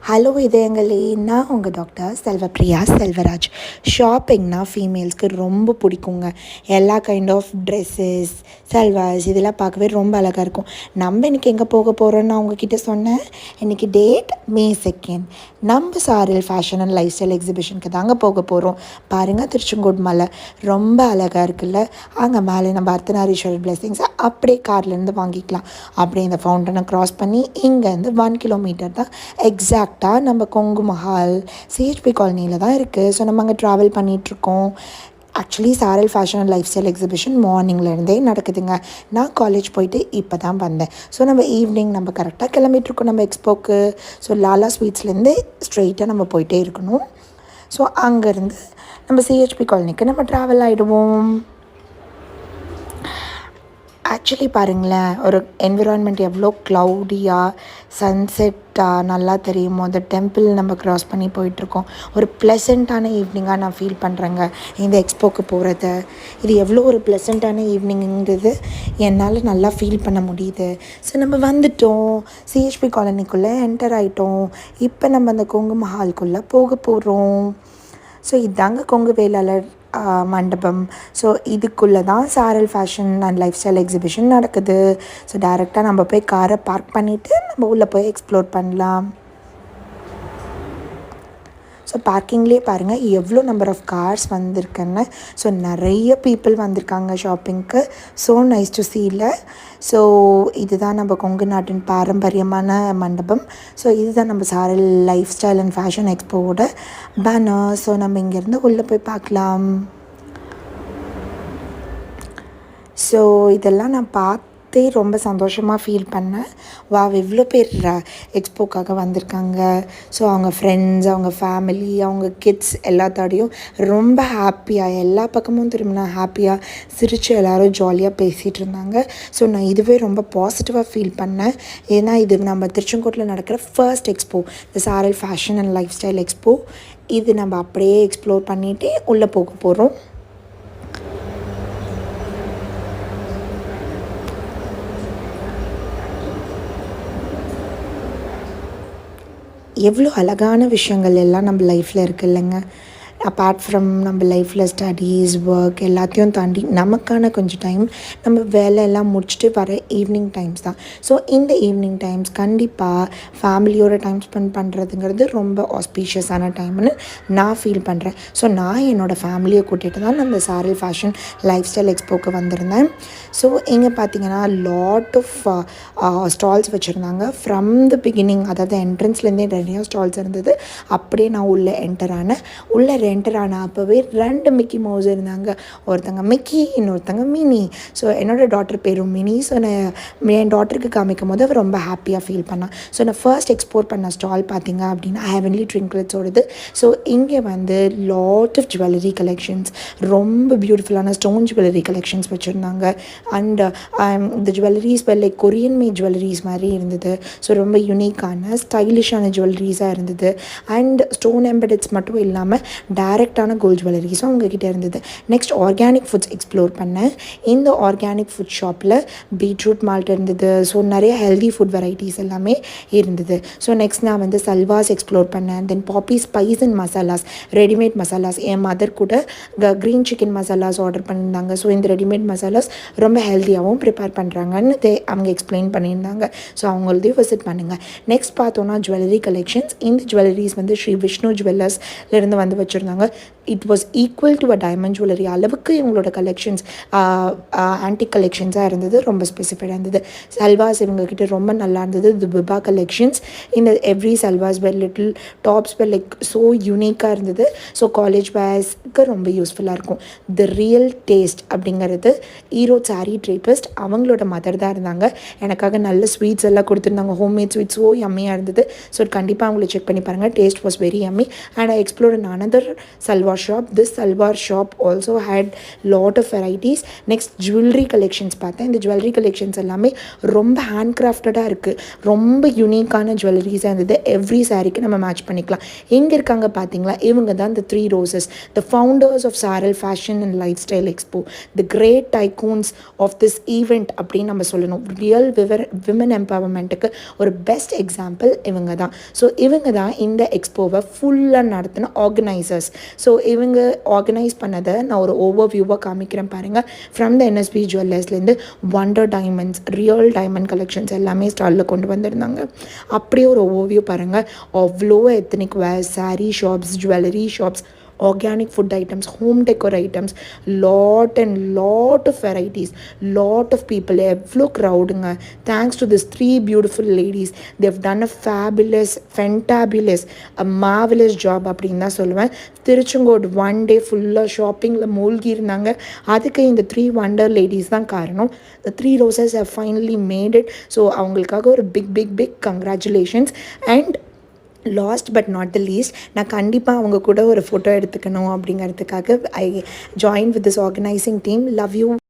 Hello இதயங்களே, நான் உங்கள் டாக்டர் செல்வப்பிரியா செல்வராஜ். ஷாப்பிங்னா ஃபீமேல்ஸ்க்கு ரொம்ப பிடிக்குங்க. எல்லா கைண்ட் ஆஃப் ட்ரெஸ்ஸஸ், சல்வார்ஸ் இதெல்லாம் பார்க்கவே ரொம்ப அழகாக இருக்கும். நம்ம இன்றைக்கி எங்கே போக போகிறோன்னு நான் உங்ககிட்ட சொன்னேன். இன்றைக்கி டேட் May 2 நம்ம சாரல் ஃபேஷன் அண்ட் லைஃப் ஸ்டைல் எக்ஸிபிஷனுக்கு தாங்க போக போகிறோம். பாருங்கள், திருச்செங்கோடு மலை ரொம்ப அழகாக இருக்குல்ல. அங்கே மேலே நம்ம அர்த்தநாரீஸ்வரர் பிளெஸிங்ஸை அப்படியே கார்லேருந்து வாங்கிக்கலாம். அப்படியே இந்த ஃபவுண்டனை க்ராஸ் பண்ணி இங்கேருந்து 1 கிலோமீட்டர் தான் எக்ஸாக்டாக நம்ம கொங்கு மஹால் சிஹெச்பி காலனியில் தான் இருக்குது. ஸோ நம்ம அங்கே ட்ராவல் பண்ணிகிட்ருக்கோம். Actually Saaral fashion and lifestyle exhibition மார்னிங்லேருந்தே நடக்குதுங்க. நான் காலேஜ் போயிட்டு இப்போ தான் வந்தேன். ஸோ நம்ம ஈவினிங் நம்ம கரெக்டாக கிளம்பிகிட்ருக்கோம் நம்ம எக்ஸ்போக்கு. ஸோ லாலா ஸ்வீட்ஸ்லேருந்து ஸ்ட்ரெயிட்டாக நம்ம போயிட்டே இருக்கணும். ஸோ அங்கேருந்து நம்ம சிஹெச்பி காலனிக்கு நம்ம ட்ராவல் ஆகிடுவோம். ஆக்சுவலி பாருங்களேன், ஒரு என்விரான்மெண்ட் எவ்வளோ க்ளவுடியாக சன்செட்டாக நல்லா தெரியுமோ. அந்த டெம்பிள் நம்ம க்ராஸ் பண்ணி போயிட்டுருக்கோம். ஒரு ப்ளசண்ட்டான ஈவினிங்காக நான் ஃபீல் பண்ணுறேங்க இந்த எக்ஸ்போக்கு போகிறத. இது எவ்வளோ ஒரு ப்ளசண்ட்டான ஈவினிங்கிறது என்னால் நல்லா ஃபீல் பண்ண முடியுது. ஸோ நம்ம வந்துட்டோம், சிஹெச்பி காலனிக்குள்ளே என்டர் ஆகிட்டோம். இப்போ நம்ம அந்த கொங்கு மஹாலுக்குள்ளே போக போகிறோம். ஸோ இதாங்க கொங்கு வேளாளர் மண்டபம். ஸோ இதுக்குள்ளே தான் சாரல் fashion and lifestyle exhibition நடக்குது. ஸோ டைரெக்டாக நம்ம போய் காரை பார்க் பண்ணிவிட்டு நம்ம உள்ளே போய் எக்ஸ்ப்ளோர் பண்ணலாம். ஸோ பார்க்கிங்லேயே பாருங்கள் எவ்வளோ நம்பர் ஆஃப் கார்ஸ் வந்திருக்குன்னு. ஸோ நிறைய பீப்புள் வந்திருக்காங்க ஷாப்பிங்க்கு. ஸோ நைஸ் டு சீல. ஸோ இதுதான் நம்ம கொங்கு நாட்டின் பாரம்பரியமான மண்டபம். ஸோ இதுதான் நம்ம Saaral life style and fashion எக்ஸ்போவோட பேனர். ஸோ நம்ம இங்கேருந்து உள்ளே போய் பார்க்கலாம். ஸோ இதெல்லாம் நான் ரொம்ப சந்தோஷமாக ஃபீல் பண்ணேன். இவ்வளோ பேர் எக்ஸ்போக்காக வந்திருக்காங்க. ஸோ அவங்க ஃப்ரெண்ட்ஸ், அவங்க ஃபேமிலி, அவங்க கிட்ஸ் எல்லாத்தோடையும் ரொம்ப ஹாப்பியாக எல்லா பக்கமும் திரும்பினா ஹாப்பியாக சிரித்து எல்லோரும் ஜாலியாக பேசிகிட்டு இருந்தாங்க. ஸோ நான் இதுவே ரொம்ப பாசிட்டிவாக ஃபீல் பண்ணேன். ஏன்னா இது நம்ம திருச்செங்கோட்டில் நடக்கிற ஃபர்ஸ்ட் எக்ஸ்போ, இந்த சாரல் fashion and lifestyle expo. இது நம்ம அப்படியே எக்ஸ்ப்ளோர் பண்ணிகிட்டே உள்ளே போக போகிறோம். எவ்வளோ அழகான விஷயங்கள் எல்லாம் நம்ம லைஃப்பில் இருக்குது இல்லைங்க. அப்பார்ட் ஃப்ரம் நம்ம லைஃப்பில் ஸ்டடீஸ், ஒர்க் எல்லாத்தையும் தாண்டி நமக்கான கொஞ்சம் டைம் நம்ம வேலையெல்லாம் முடிச்சுட்டு வர ஈவினிங் டைம்ஸ் தான். ஸோ இந்த ஈவினிங் டைம்ஸ் கண்டிப்பாக ஃபேமிலியோட டைம் ஸ்பெண்ட் பண்ணுறதுங்கிறது ரொம்ப ஆஸ்பீஷியஸான டைம்னு நான் ஃபீல் பண்ணுறேன். ஸோ நான் என்னோடய ஃபேமிலியை கூட்டிகிட்டு தான் நம்ம சாரல் ஃபேஷன் லைஃப் ஸ்டைல் எக்ஸ்போக்கு வந்திருந்தேன். ஸோ இங்கே பார்த்தீங்கன்னா லாட் ஆஃப் ஸ்டால்ஸ் வச்சுருந்தாங்க. ஃப்ரம் த பிகினிங், அதாவது என்ட்ரன்ஸ்லேருந்தே நிறையா ஸ்டால்ஸ் இருந்தது. அப்படியே நான் உள்ளே என்டர் ஆன அப்போவே 2 மிக்கி மவுஸ் இருந்தாங்க. ஒருத்தங்க மிக்கி, இன்னொருத்தங்க மினி. ஸோ என்னோடய டாட்டர் பேரும் மினி. ஸோ நான் என் டாட்டருக்கு காமிக்கும் போது அவர் ரொம்ப ஹாப்பியாக ஃபீல் பண்ணான். ஸோ நான் ஃபர்ஸ்ட் எக்ஸ்போர்ட் பண்ண ஸ்டால் பார்த்தீங்க அப்படின்னா ஹெவன்லி ட்ரிங்க்லெட்ஸோடது. ஸோ இங்கே வந்து லாட் ஆஃப் ஜுவல்லரி கலெக்ஷன்ஸ், ரொம்ப பியூட்டிஃபுல்லான ஸ்டோன் ஜுவல்லரி கலெக்ஷன்ஸ் வச்சுருந்தாங்க. அண்ட் இந்த jewelleries like Korean made jewelleries மாதிரி இருந்தது. ஸோ ரொம்ப யூனிக்கான ஸ்டைலிஷான ஜுவல்லரிஸாக இருந்தது. அண்ட் ஸ்டோன் எம்பெடட்ஸ் மட்டும் இல்லாமல் டைரெக்டான கோல்ட் ஜுவல்லரிஸும் அவங்கக்கிட்ட இருந்தது. நெக்ஸ்ட் ஆர்கானிக் ஃபுட்ஸ் எக்ஸ்ப்ளோர் பண்ணேன். இந்த ஆர்கானிக் ஃபுட் ஷாப்பில் பீட்ரூட் மால்ட் இருந்தது. ஸோ நிறைய ஹெல்தி ஃபுட் வெரைட்டிஸ் எல்லாமே இருந்தது. ஸோ நெக்ஸ்ட் நான் வந்து சல்வாஸ் எக்ஸ்ப்ளோர் பண்ணேன். Then poppy spice and masalas, readymade masalas. என் மதர் கூட க்ரீன் சிக்கன் மசாலாஸ் ஆர்டர் பண்ணியிருந்தாங்க. ஸோ இந்த ரெடிமேட் மசாலாஸ் ரொம்ப ஹெல்த்தியாகவும் ப்ரிப்பேர் பண்ணுறாங்கன்னு அவங்க எக்ஸ்பிளைன் பண்ணியிருந்தாங்க. ஸோ அவங்களதையும் விசிட் பண்ணுங்கள். நெக்ஸ்ட் பார்த்தோன்னா ஜுவல்லரி கலெக்ஷன்ஸ். இந்த ஜுவல்லரிஸ் வந்து ஸ்ரீ விஷ்ணு ஜுவல்லர்ஸ்லேருந்து வந்து வச்சுருந்தாங்க. It was equal to a diamond jewellery அளவுக்கு இவங்களோட கலெக்ஷன்ஸ் ஆன்டிக் கலெக்ஷன்ஸாக இருந்தது. ரொம்ப ஸ்பெசிஃபைடாக இருந்தது. சல்வாஸ் இவங்கக்கிட்ட ரொம்ப நல்லா இருந்தது. தி பிபா கலெக்ஷன்ஸ். இந்த எவ்ரி சல்வாஸ் வேர் லிட்டில் டாப்ஸ் வேர் லைக் ஸோ யூனிக்காக இருந்தது. ஸோ காலேஜ் வேர்ஸ்க்கு ரொம்ப யூஸ்ஃபுல்லாக இருக்கும். தி ரியல் டேஸ்ட் அப்படிங்கிறது ஈரோட் சாரி ட்ரேபிஸ்ட் அவங்களோட மதர் தான் இருந்தாங்க. எனக்காக நல்ல ஸ்வீட்ஸ் எல்லாம் கொடுத்துருந்தாங்க. ஹோம்மேட் ஸ்வீட்ஸ் ஸோ யம்மியாக இருந்தது. ஸோ கண்டிப்பாக அவங்களை செக் பண்ணி பாருங்கள். Taste was very yummy. And I explore another salwar shop. This salwar shop also had lot of varieties. Next jewelry collections பார்த்தேன். இந்த jewelry collections எல்லாமே ரொம்ப ஹேண்ட் கிராஃப்டடாக இருக்குது, ரொம்ப யூனிக்கான ஜுவல்லரிஸாக இருந்தது. எவ்ரி சாரிக்கு நம்ம மேட்ச் பண்ணிக்கலாம். எங்கே இருக்காங்க பார்த்தீங்களா? இவங்க தான் இந்த 3 roses, the founders of Saral fashion and lifestyle expo, the great tycoons of this event அப்படின்னு நம்ம சொல்லணும். ரியல் விமன் எம்பவர்மெண்ட்டுக்கு ஒரு பெஸ்ட் எக்ஸாம்பிள் இவங்க தான். ஸோ இவங்க தான் இந்த எக்ஸ்போவை ஃபுல்லாக நடத்தின ஆர்கனைசர்ஸ். ஸோ இவங்க ஆர்கனைஸ் பண்ணதை நான் ஒரு ஓவர்வியூவாக காமிக்கிறேன் பாருங்கள். ஃப்ரம் த என்எஸ்பி ஜுவல்லர்ஸ்லேருந்து wonder diamonds, real diamond collections எல்லாமே ஸ்டாலில் கொண்டு வந்திருந்தாங்க. அப்படியே ஒரு ஓவர்வியூ பாருங்கள். அவ்வளோ ethnic wear, saree shops, jewellery shops, organic food items, home decor items, lot of varieties, lot of people, evlo crowdunga. Thanks to this 3 beautiful ladies, they've done a fantabulous, a marvelous job அப்படினு தான் சொல்லுவேன். Tiruchengode one day ஃபுல்லா ஷாப்பிங்கில் மூழ்கி இருந்தாங்க. அதுக்கு இந்த 3 wonder ladies தான் காரணம். The 3 roses have finally made it. So அவங்களுக்காக ஒரு big congratulations. And last but not the least, நான் கண்டிப்பாக அவங்க கூட ஒரு ஃபோட்டோ எடுத்துக்கணும் அப்படிங்கிறதுக்காக I join with this organising team. Love you.